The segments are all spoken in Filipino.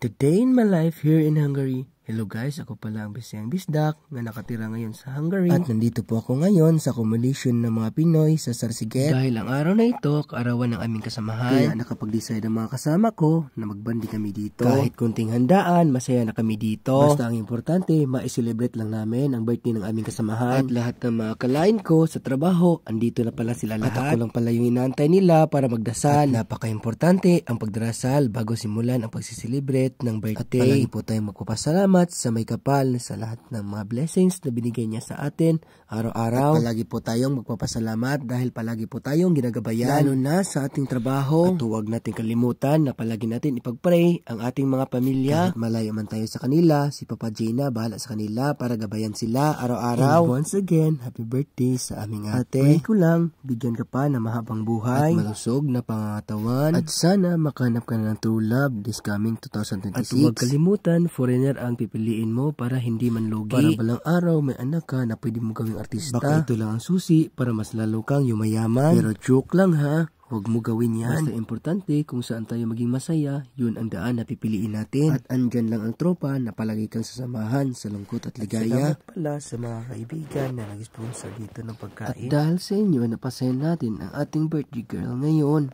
The day in my life here in Hungary. Hello guys, ako pala ang Bisayang Bisdak na nakatira ngayon sa Hungary. At nandito po ako ngayon sa accommodation ng mga Pinoy sa Sarsiget. Dahil ang araw na ito, kaarawan ng aming kasamahan. Kaya nakapag-decide ang mga kasama ko na magbandi kami dito. Kahit kunting handaan, masaya na kami dito. Basta ang importante, ma-celebrate lang namin ang birthday ng aming kasamahan. At lahat ng mga kalain ko sa trabaho, andito na pala sila lahat. At ako lang pala yung inaantay nila para magdasal. At napaka-importante ang pagdarasal bago simulan ang pagsiselebrate ng birthday. At palagi po tayong magpapasalamat sa may kapal sa lahat ng mga blessings na binigay niya sa atin araw-araw. At palagi po tayong magpapasalamat dahil palagi po tayong ginagabayan lalo na sa ating trabaho. At huwag natin kalimutan na palagi natin ipag-pray ang ating mga pamilya. Kahit malayo man tayo sa kanila, si Papa Gina bahala sa kanila para gabayan sila araw-araw. And once again, happy birthday sa aming ate. Pray ko lang, bigyan ka pa ng mahabang buhay at malusog na pangangatawan. At sana makahanap ka na ng true love this coming 2026. At huwag kalimutan, foreigner ang pipiliin mo para hindi man lugi. Para balang araw may anak ka na pwede mo gawing artista. Baka ito lang ang susi para mas lalo kang yumayaman. Pero joke lang ha, huwag mo gawin yan. Basta importante kung saan tayo maging masaya, yun ang daan na pipiliin natin. At andyan lang ang tropa na palagi kang sasamahan sa lungkot at ligaya. Salamat pala sa mga kaibigan na nag-sponsor dito ng pagkain. At dahil sa inyo, napasayan natin ang ating birthday girl ngayon.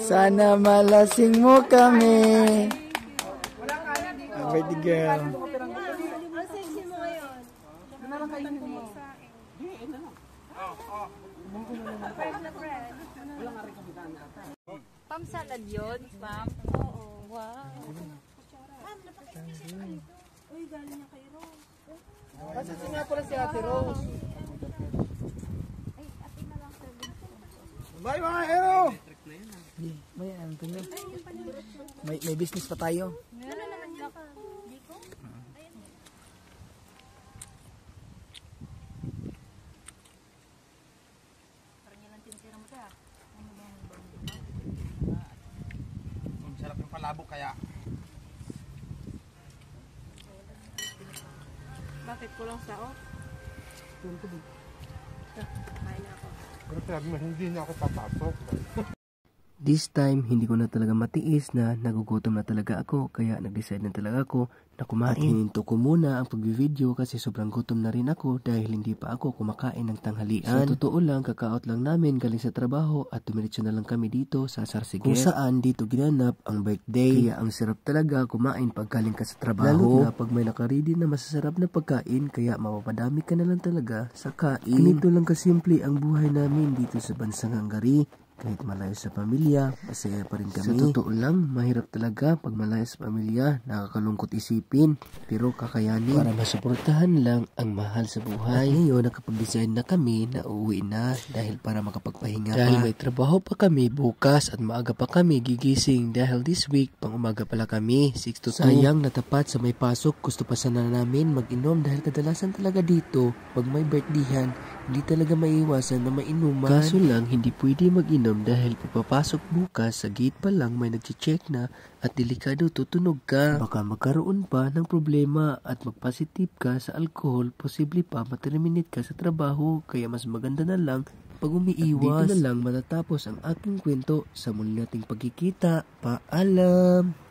Sana malasing mo kami. Birthday girl. Pam salad yun, Pam? Oo. Wow. Pam, napakasipis ka nito. Uy, galing niya kay Rose. Masasing nga pala si Ate Rose. Ay, ate na lang sir. Bye mga hero! May business pa tayo. Ano naman yun pa? Di ko? Ayun. Parang yan ang tinitira mo siya. Ano ba ang Ang sarap yung palabok kaya. Bakit kulang sa o? Kain na ako. Pero sabi mo, hindi na ako papasok. This time, hindi ko na talaga matiis na nagugutom na talaga ako kaya nag-decide na talaga ako na kumain. At hininto ko muna ang pag-video kasi sobrang gutom na rin ako dahil hindi pa ako kumakain ng tanghalian. Sa totoo lang, kakaot lang namin galing sa trabaho at tumiritso na lang kami dito sa Sarsiget. Kung saan dito ginanap ang birthday. Kaya ang sarap talaga kumain pag galing ka sa trabaho. Lalo na pag may nakaready na masasarap na pagkain kaya mapapadami ka na lang talaga sa kain. Ganito lang kasimple ang buhay namin dito sa bansang Hungary. Kahit malayo sa pamilya, masaya pa rin kami. Sa totoo lang, mahirap talaga pag malayo sa pamilya, nakakalungkot isipin, pero kakayanin para masuportahan lang ang mahal sa buhay. At ngayon, nakapag-decide na kami na uuwi na dahil para makapagpahinga dahil may trabaho pa kami bukas at maaga pa kami gigising dahil this week, pang umaga pala kami, 6 to 2. Sayang natapat sa may pasok, gusto pa sana namin mag-inom dahil kadalasan talaga dito, pag may birthdayhan, hindi talaga maiiwasan na mainuman. Kaso lang, hindi pwede mag-inom dahil pagpapasok bukas sa gate pa lang may nag-check na at delikado tutunog ka. Baka magkaroon pa ng problema at magpositive ka sa alcohol, posible pa ma-terminate ka sa trabaho. Kaya mas maganda na lang pag umiiwas. At dito na lang matatapos ang aking kwento. Sa muli nating pagkikita. Paalam!